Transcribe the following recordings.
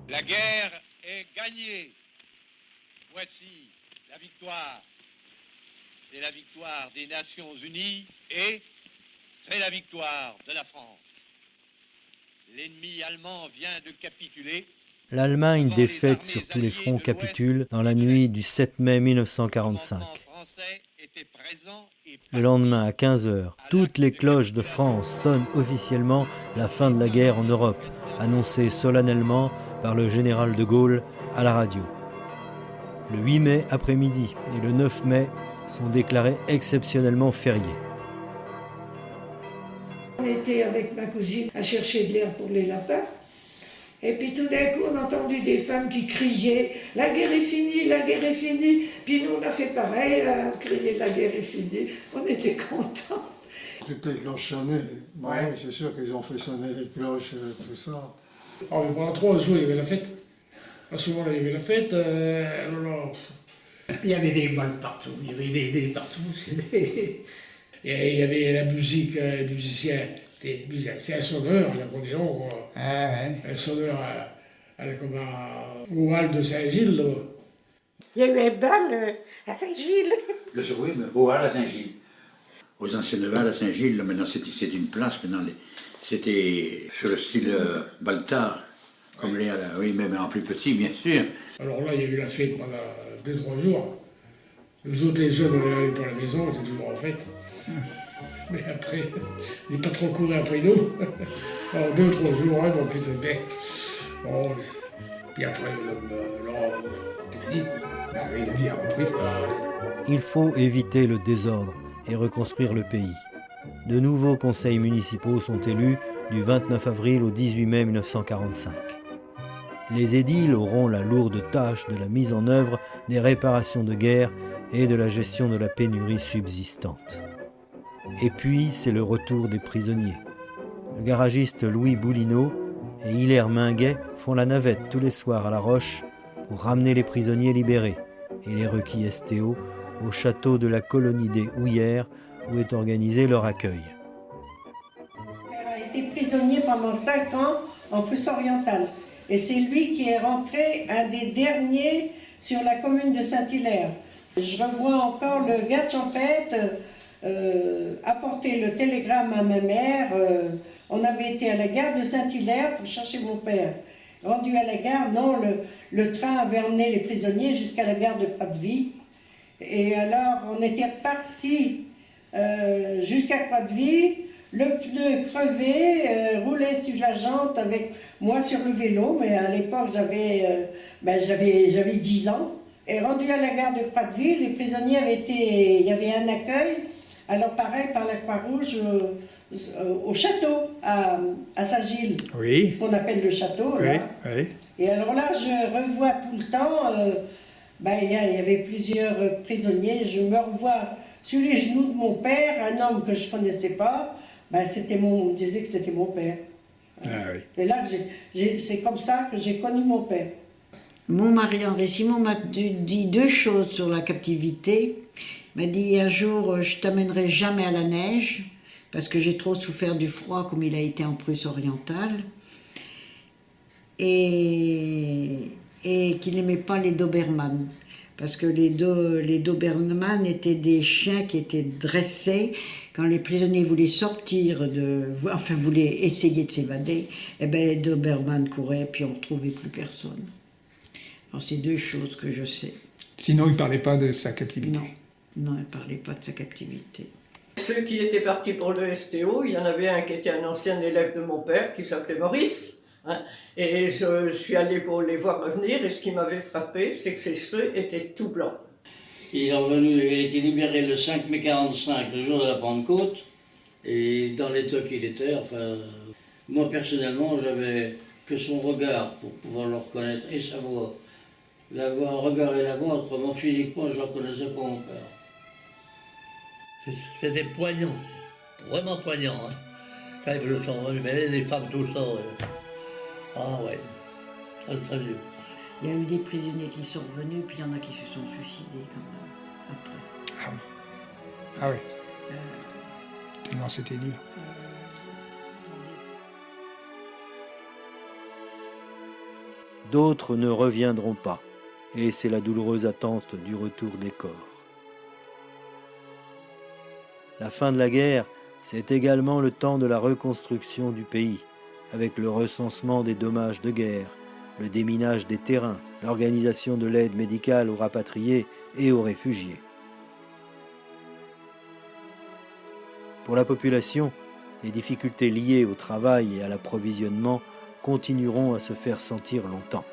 La guerre est gagnée. Voici la victoire. C'est la victoire des Nations Unies et c'est la victoire de la France. L'ennemi allemand vient de capituler. L'Allemagne, défaite sur tous les fronts, capitule dans la nuit du 7 mai 1945. Le lendemain, à 15 heures, toutes les cloches de France sonnent officiellement la fin de la guerre en Europe, annoncée solennellement par le général de Gaulle à la radio. Le 8 mai après-midi et le 9 mai sont déclarés exceptionnellement fériés. On était avec ma cousine à chercher de l'herbe pour les lapins. Et puis tout d'un coup, on a entendu des femmes qui criaient « La guerre est finie, la guerre est finie !» Puis nous, on a fait pareil, on criait « La guerre est finie !» On était contents. Toutes les cloches sonnaient. Bon, ouais. C'est sûr qu'ils ont fait sonner les cloches, tout ça. Oh, mais pendant 3 jours, il y avait la fête. À ce moment-là, il y avait la fête. Il y avait des balles partout, il y avait des partout. Et il y avait la musique, les musiciens. C'est un sonneur, l'accordéon, quoi. Ah, ouais. Un sonneur au hall de Saint-Gilles, là. Il y a eu un bal à Saint-Gilles. Oui, mais au hall à Saint-Gilles. Aux anciennes halles à Saint-Gilles, là, maintenant c'est une place, maintenant c'était sur le style Baltard, comme les halles, oui, mais en plus petit, bien sûr. Alors là, il y a eu la fête pendant 2-3 jours. Nous autres, les jeunes, on n'allait pas à la maison, on était toujours en fête. Mais après, les patrons couraient après nous. Alors 2-3 jours, hein, donc c'était bien. Bon, puis après, c'est fini. Ah oui, la vie a repris. Il faut éviter le désordre et reconstruire le pays. De nouveaux conseils municipaux sont élus du 29 avril au 18 mai 1945. Les édiles auront la lourde tâche de la mise en œuvre des réparations de guerre et de la gestion de la pénurie subsistante. Et puis, c'est le retour des prisonniers. Le garagiste Louis Boulineau et Hilaire Minguet font la navette tous les soirs à La Roche pour ramener les prisonniers libérés et les requis STO au château de la colonie des Houillères où est organisé leur accueil. Il a été prisonnier pendant 5 ans en Prusse-Orientale. Et c'est lui qui est rentré un des derniers sur la commune de Saint-Hilaire. Je revois encore le garde champêtre apporter le télégramme à ma mère. On avait été à la gare de Saint-Hilaire pour chercher mon père. Rendu à la gare, non, le train avait emmené les prisonniers jusqu'à la gare de Croix-de-Vie. Et alors, on était reparti jusqu'à Croix-de-Vie, le pneu crevé, roulait sur la jante avec moi sur le vélo, mais à l'époque, j'avais 10 ans. Et rendu à la gare de Croix-de-Vie, les prisonniers il y avait un accueil, alors pareil, par la Croix-Rouge, au château, à Saint-Gilles, Oui. ce qu'on appelle le château, là. Oui. Et alors là, je revois tout le temps, il y avait plusieurs prisonniers, je me revois sur les genoux de mon père, un homme que je ne connaissais pas, on disait que c'était mon père. Ah oui. Et là, c'est comme ça que j'ai connu mon père. Mon mari Henri Simon m'a dit 2 choses sur la captivité. Il m'a dit un jour, je t'amènerai jamais à la neige, parce que j'ai trop souffert du froid comme il a été en Prusse orientale. Et qu'il n'aimait pas les Doberman, parce que les Doberman étaient des chiens qui étaient dressés. Quand les prisonniers voulaient voulaient essayer de s'évader, les Doberman couraient, puis on ne retrouvait plus personne. Alors c'est 2 choses que je sais. Sinon, il ne parlait pas de sa captivité. Non, il ne parlait pas de sa captivité. Ceux qui étaient partis pour le STO, il y en avait un qui était un ancien élève de mon père, qui s'appelait Maurice. Hein, et je suis allé pour les voir revenir, et ce qui m'avait frappé, c'est que ses cheveux étaient tout blancs. Il a été libéré le 5 mai 1945, le jour de la Pentecôte, et dans l'état qu'il était, moi personnellement, j'avais que son regard pour pouvoir le reconnaître, et sa voix. La voix, un regard et la voix, autrement physiquement, je ne reconnaissais pas mon père. C'était poignant, vraiment poignant. Hein. Quand ils le sont revenus, les femmes, tout ça. Ah ouais, très dur. Il y a eu des prisonniers qui sont revenus, puis il y en a qui se sont suicidés quand même, après. Ah oui. Ah oui. Tellement c'était dur. D'autres ne reviendront pas, et c'est la douloureuse attente du retour des corps. La fin de la guerre, c'est également le temps de la reconstruction du pays, avec le recensement des dommages de guerre, le déminage des terrains, l'organisation de l'aide médicale aux rapatriés et aux réfugiés. Pour la population, les difficultés liées au travail et à l'approvisionnement continueront à se faire sentir longtemps.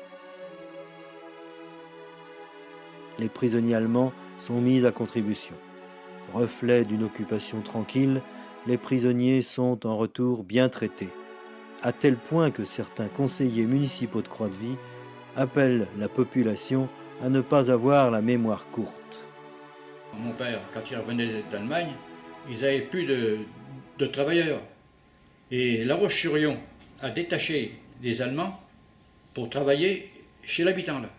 Les prisonniers allemands sont mis à contribution. Reflet d'une occupation tranquille, les prisonniers sont en retour bien traités, à tel point que certains conseillers municipaux de Croix-de-Vie appellent la population à ne pas avoir la mémoire courte. Mon père, quand il revenait d'Allemagne, ils n'avaient plus de travailleurs. Et La Roche-sur-Yon a détaché des Allemands pour travailler chez l'habitant là.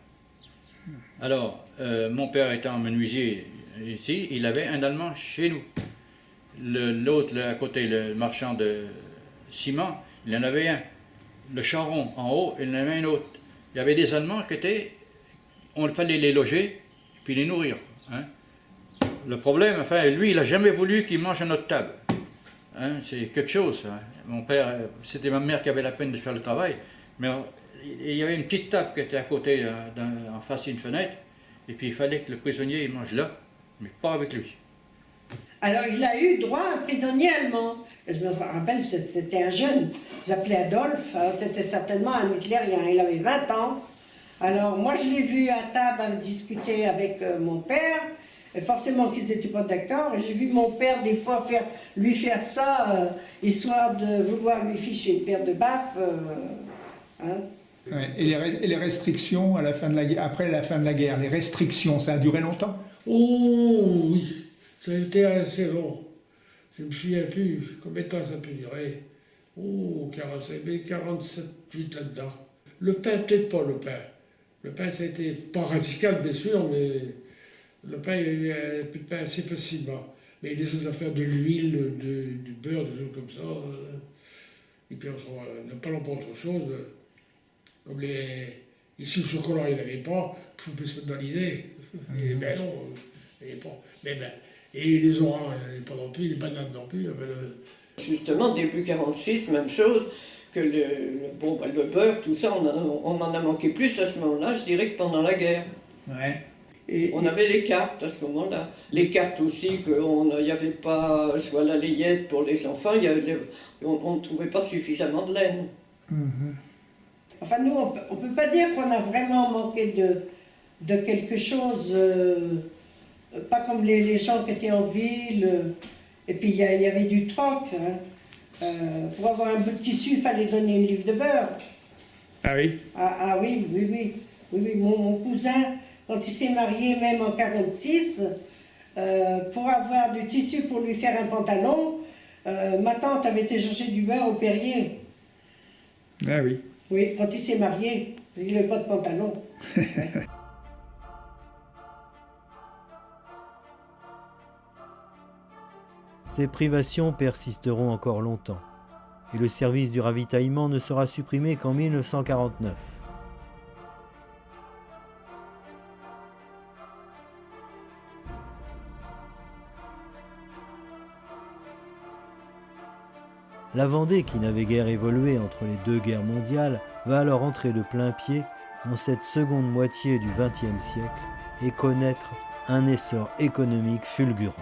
Alors, mon père étant menuisier ici, il avait un Allemand chez nous. L'autre à côté, le marchand de ciment, il en avait un. Le charron en haut, il en avait un autre. Il y avait des Allemands qui étaient... On fallait les loger, puis les nourrir. Hein. Le problème, enfin, lui, il n'a jamais voulu qu'ils mangent à notre table. Hein, c'est quelque chose. Hein. Mon père, c'était ma mère qui avait la peine de faire le travail, mais il y avait une petite table qui était à côté, en face d'une fenêtre, et puis il fallait que le prisonnier il mange là, mais pas avec lui. Alors il a eu droit à un prisonnier allemand. Et je me rappelle, c'était un jeune, il s'appelait Adolphe, c'était certainement un hitlérien, il avait 20 ans. Alors moi je l'ai vu à table à discuter avec mon père, et forcément qu'ils n'étaient pas d'accord, et j'ai vu mon père des fois lui faire ça, histoire de vouloir lui ficher une paire de baffes. Hein. Ouais, et les restrictions à la fin de la guerre, après la fin de la guerre, les restrictions, ça a duré longtemps? Oh oui, ça a été assez long. Je me souviens plus combien de temps ça peut durer. Oh, 45, 47, 8 là-dedans. Le pain, peut-être pas le pain. Le pain, ça a été pas radical, bien sûr, mais le pain, il y a plus de pain assez facilement. Mais les autres affaires de l'huile, du beurre, des choses comme ça. Et puis, ne parlons pas autre chose. Comme ici, le chocolat, il n'y avait pas. Il faut plus se mettre dans l'idée. Et ben non, il n'y avait pas. Mais ben, et les oranges, il n'y avait pas non plus, les bananes non plus. Justement, début 46, même chose. Que le beurre, tout ça, on en a manqué plus à ce moment-là, je dirais, que pendant la guerre. Ouais. On avait les cartes à ce moment-là. Les cartes aussi, qu'il n'y avait pas, je vois la layette pour les enfants, on ne trouvait pas suffisamment de laine. Enfin, nous, on ne peut pas dire qu'on a vraiment manqué de quelque chose, pas comme les gens qui étaient en ville, et puis il y avait du troc. Hein. Pour avoir un bout de tissu, il fallait donner une livre de beurre. Ah oui? Ah oui. Mon cousin, quand il s'est marié, même en 46, pour avoir du tissu pour lui faire un pantalon, ma tante avait été chercher du beurre au Perrier. Ah oui. Oui, quand il s'est marié, il n'avait pas de pantalon. Ces privations persisteront encore longtemps, et le service du ravitaillement ne sera supprimé qu'en 1949. La Vendée, qui n'avait guère évolué entre les deux guerres mondiales, va alors entrer de plein pied dans cette seconde moitié du XXe siècle et connaître un essor économique fulgurant.